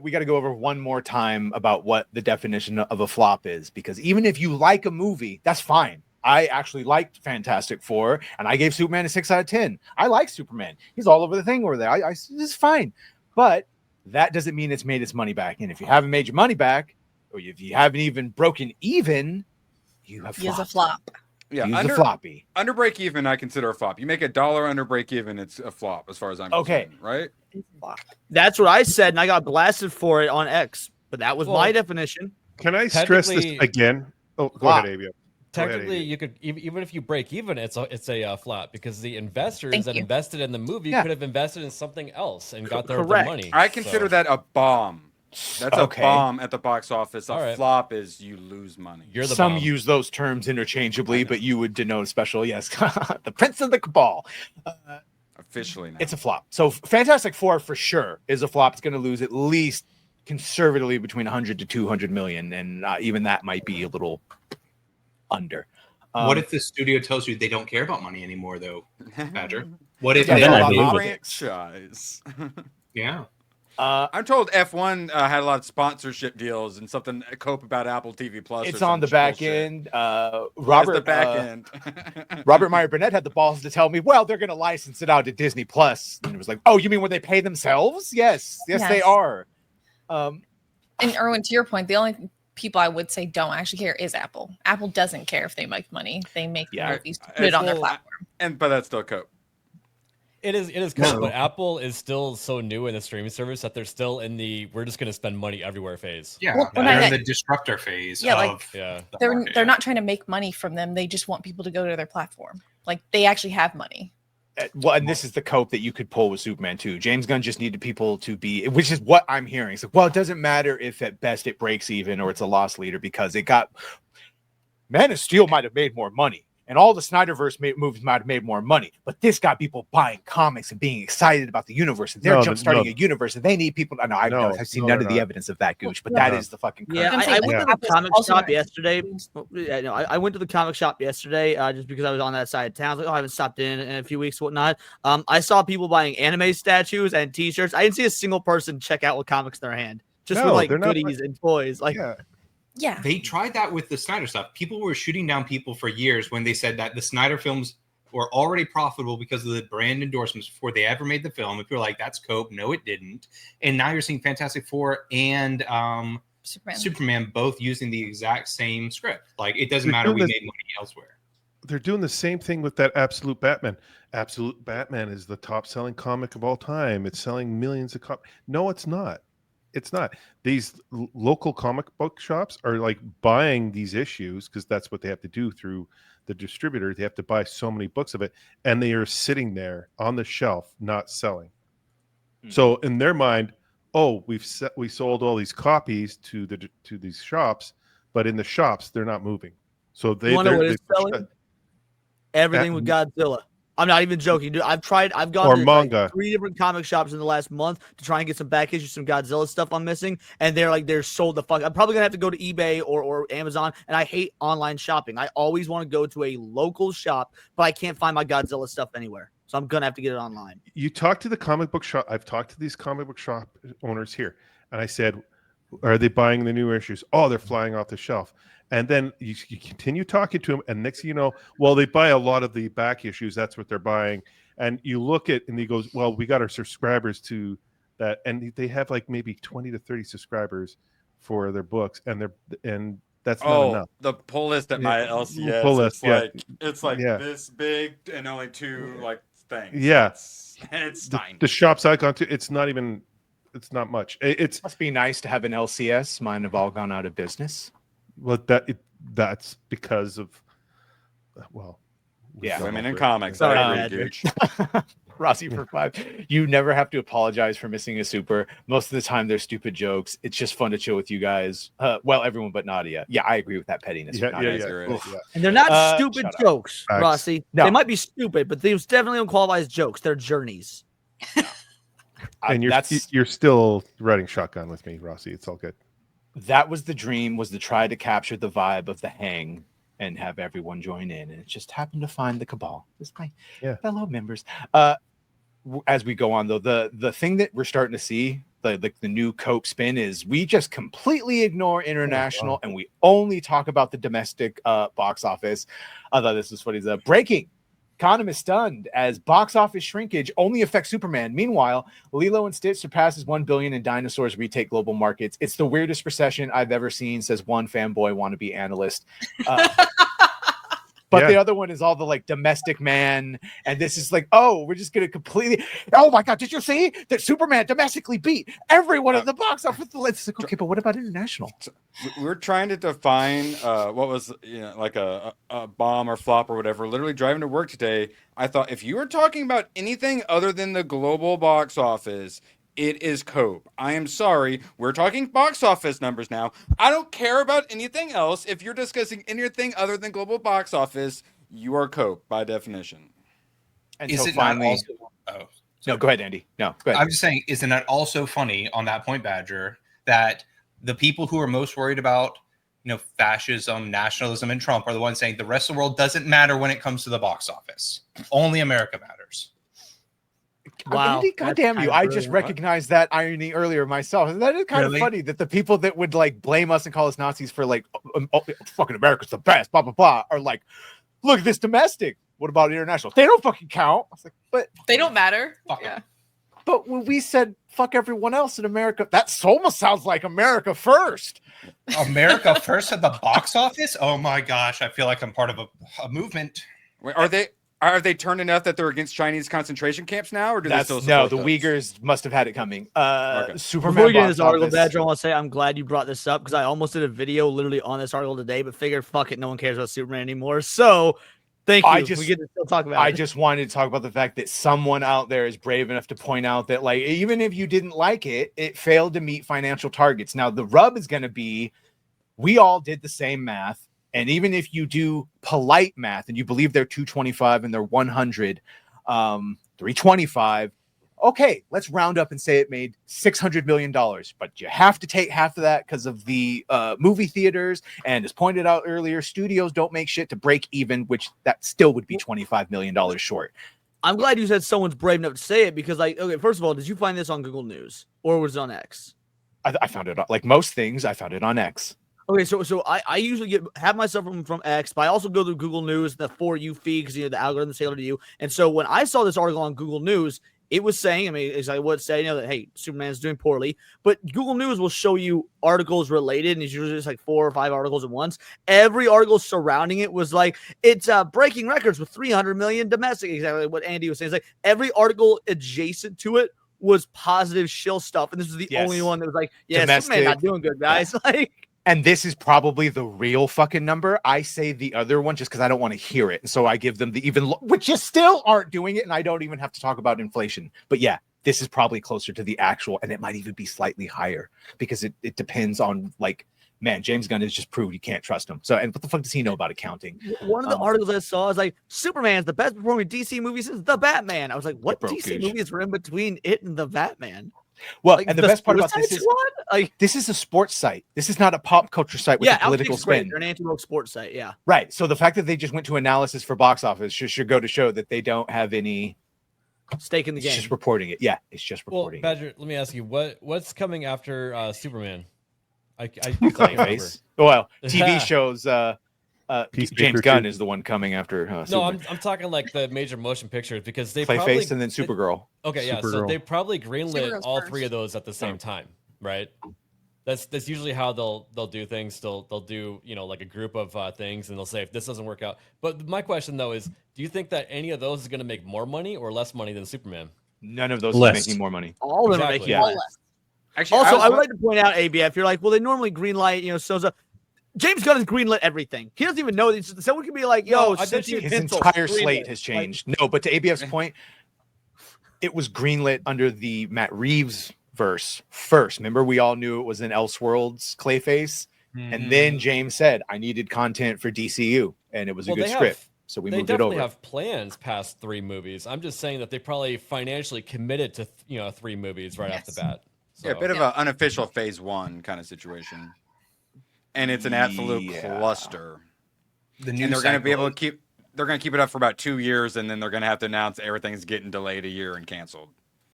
we got to go over one more time about what the definition of a flop is, because even if you like a movie, that's fine. I actually liked Fantastic Four, and I gave Superman a 6 out of 10. I like Superman. He's all over the thing over there. This is fine. But that doesn't mean it's made its money back. And if you haven't made your money back, or if you haven't even broken even, you have flopped. Use a flop. Yeah, Use the floppy. Under break even, I consider a flop. You make $1 under break even, it's a flop as far as I'm concerned, right? That's what I said, and I got blasted for it on X. But that was my definition. Can I stress this again? Oh, go ahead, Avia. Technically, you could even if you break even, it's a flop, because the investors that invested in the movie could have invested in something else and got their money. I consider that a bomb. That's a bomb at the box office. A flop is you lose money. Some use those terms interchangeably, but you would denote special. Yes, the Prince of the Cabal. Officially now. It's a flop. So Fantastic Four for sure is a flop. It's going to lose at least conservatively between 100 to 200 million, and even that might be a little under. What if the studio tells you they don't care about money anymore, though, Badger? What if they have a franchise? Yeah. I'm told F1 had a lot of sponsorship deals and something cope about Apple TV Plus. It's on the back end. Robert Meyer Burnett had the balls to tell me, well, they're going to license it out to Disney Plus. And it was like, oh, you mean when they pay themselves? Yes, they are. And Erwin, to your point, the only people I would say don't actually care is Apple. Apple doesn't care if they make money. They make movies to put it on their platform. But that's still cope. It is cool, but Apple is still so new in the streaming service that they're still in the we're just going to spend money everywhere phase. Yeah, they're in the disruptor phase. They're not trying to make money from them. They just want people to go to their platform. Like, they actually have money. Well, and this is the cope that you could pull with Superman too. James Gunn just needed people to be, which is what I'm hearing. It's like, well, it doesn't matter if at best it breaks even or it's a loss leader, because Man of Steel might have made more money. And all the Snyderverse movies might have made more money, but this got people buying comics and being excited about the universe. And they're jumpstarting a universe, and they need people. I've seen none of the evidence of that, Gooch, but that is the fucking. Yeah, I went to the comic shop yesterday. I went to the comic shop yesterday just because I was on that side of town. I was like, I haven't stopped in a few weeks, whatnot. I saw people buying anime statues and T-shirts. I didn't see a single person check out with comics in their hand, just with like goodies and toys. Like. Yeah, they tried that with the Snyder stuff. People were shooting down people for years when they said that the Snyder films were already profitable because of the brand endorsements before they ever made the film. And people were like, that's cope. No, it didn't. And now you're seeing Fantastic Four and Superman both using the exact same script. Like, it doesn't matter. We made money elsewhere. They're doing the same thing with that Absolute Batman. Absolute Batman is the top selling comic of all time. It's selling millions of copies. No, it's not. It's not. These local comic book shops are like buying these issues because that's what they have to do through the distributor. They have to buy so many books of it, and they are sitting there on the shelf not selling. Mm-hmm. So in their mind, we sold all these copies to these shops, but in the shops they're not moving. So they're selling everything with Godzilla. I'm not even joking, dude. I've gone to like 3 different comic shops in the last month to try and get some back issues, some Godzilla stuff I'm missing, and they're sold the fuck. I'm probably gonna have to go to eBay or Amazon, and I hate online shopping. I always want to go to a local shop, but I can't find my Godzilla stuff anywhere, so I'm gonna have to get it online. You talk to the comic book shop. I've talked to these comic book shop owners here, and I said, "Are they buying the new issues?" Oh, they're flying off the shelf. And then you continue talking to them, and next thing you know, well, they buy a lot of the back issues. That's what they're buying. And you look at, and he goes, well, we got our subscribers to that, and they have like maybe 20 to 30 subscribers for their books, and that's not enough. The pull list at my LCS, pull list, it's like this big and only 2 like things. Yeah, it's tiny. The shops I've gone to, it's not much. It must be nice to have an LCS. Mine have all gone out of business. Well, that's because of women in comics. Sorry, Rossi for 5. You never have to apologize for missing a super. Most of the time, they're stupid jokes. It's just fun to chill with you guys. Everyone but Nadia. Yeah, I agree with that pettiness. Yeah. And they're not stupid jokes, Rossi. No. They might be stupid, but they definitely don't qualify as jokes. They're journeys. And you're still riding shotgun with me, Rossi. It's all good. That was the dream, was to try to capture the vibe of the hang and have everyone join in. And it just happened to find the Cabal. Just my fellow members. as we go on though, the thing that we're starting to see, the new Cope spin is we just completely ignore international and we only talk about the domestic box office. I thought this was funny. Breaking. Economist stunned as box office shrinkage only affects Superman. Meanwhile, Lilo and Stitch surpasses 1 billion and dinosaurs retake global markets. It's the weirdest recession I've ever seen, says one fanboy wannabe analyst. But the other one is all the like Domestic Man, and this is like, oh, we're just gonna completely. Oh my God, did you see that Superman domestically beat everyone at the box office? It's like, okay, but what about international? We're trying to define what was like a bomb or flop or whatever. Literally driving to work today, I thought if you were talking about anything other than the global box office, it is Cope. I am sorry. We're talking box office numbers now. I don't care about anything else. If you're discussing anything other than global box office, you are Cope by definition. And is so it finally... not also... No, go ahead, Andy. No, go ahead. I'm just saying, isn't it also funny on that point, Badger, that the people who are most worried about, fascism, nationalism, and Trump are the ones saying the rest of the world doesn't matter when it comes to the box office. Only America matters. Wow. Andy, goddamn you. I just recognized that irony earlier myself. That is kind of funny that the people that would like blame us and call us Nazis for like, fucking America's the best, blah, blah, blah, are like, look at this domestic. What about international? They don't fucking count. I was like, but they don't matter. Yeah. But when we said fuck everyone else in America, that almost sounds like America first. America first at the box office? Oh my gosh. I feel like I'm part of a movement. Wait, are they turned enough that they're against Chinese concentration camps now, or do they still support those? Uyghurs must have had it coming. Okay. Superman. Before we get into this article, Badger, I want to say I'm glad you brought this up because I almost did a video literally on this article today, but figured fuck it, no one cares about Superman anymore. So thank you. We get to still talk about it. I just wanted to talk about the fact that someone out there is brave enough to point out that, like, even if you didn't like it, it failed to meet financial targets. Now the rub is going to be, we all did the same math. And even if you do polite math and you believe they're 225 and they're 100, 325, okay, let's round up and say it made $600 million. But you have to take half of that because of the movie theaters. And as pointed out earlier, studios don't make shit to break even, which that still would be $25 million short. I'm glad you said someone's brave enough to say it because, like, okay, first of all, did you find this on Google News or was it on X? I found it, like most things, I found it on X. Okay, so I usually have my stuff from X, but I also go through Google News, the For You feed, because the algorithm's tailored to you. And so when I saw this article on Google News, it was saying, I mean, exactly what it said, that, hey, Superman's doing poorly. But Google News will show you articles related, and it's usually just like 4 or 5 articles at once. Every article surrounding it was like, it's breaking records with 300 million domestic, exactly what Andy was saying. It's like every article adjacent to it was positive shill stuff. And this was the only one that was like, yeah, domestic. Superman not doing good, guys. Like. And this is probably the real fucking number. I say the other one just because I don't want to hear it. So I give them the even, which you still aren't doing it. And I don't even have to talk about inflation. But yeah, this is probably closer to the actual. And it might even be slightly higher because it depends on, like, man, James Gunn has just proved you can't trust him. So, and what the fuck does he know about accounting? One of the articles I saw is like, Superman's the best performing DC movie since The Batman. I was like, what DC movies were in between it and The Batman? Well, like, and the best part about this is, like, this is a sports site. This is not a pop culture site with a political spin. They're an anti-woke sports site, yeah. Right. So the fact that they just went to analysis for box office should go to show that they don't have any stake in the game. It's just reporting it. Yeah, it's just reporting. Well, Badger, let me ask you, what's coming after Superman? Clayface. Well, TV shows. James Gunn is the one coming after. No, I'm talking like the major motion pictures because they Clayface and then Supergirl. Okay, yeah. So they probably greenlit all 3 of those at the same time, right? That's usually how they'll do things. They'll do like a group of things, and they'll say if this doesn't work out. But my question though is, do you think that any of those is going to make more money or less money than Superman? None of those is making more money. All of them are making less. Actually, also, I would like to point out, ABF, you're like, well, they normally greenlight, so. James Gunn has greenlit everything. He doesn't even know. Someone can be like, yo, his entire slate has changed. No, but to ABF's point, it was greenlit under the Matt Reeves verse first. Remember, we all knew it was an Elseworlds Clayface. And then James said, I needed content for DCU. And it was a good script. So we moved it over. They definitely have plans past 3 movies. I'm just saying that they probably financially committed to 3 movies right off the bat. So. Yeah, a bit of an unofficial phase 1 kind of situation. And it's an absolute cluster. And they're going to be able to keep they're gonna keep it up for about 2 years, and then they're gonna have to announce everything's getting delayed a year and canceled.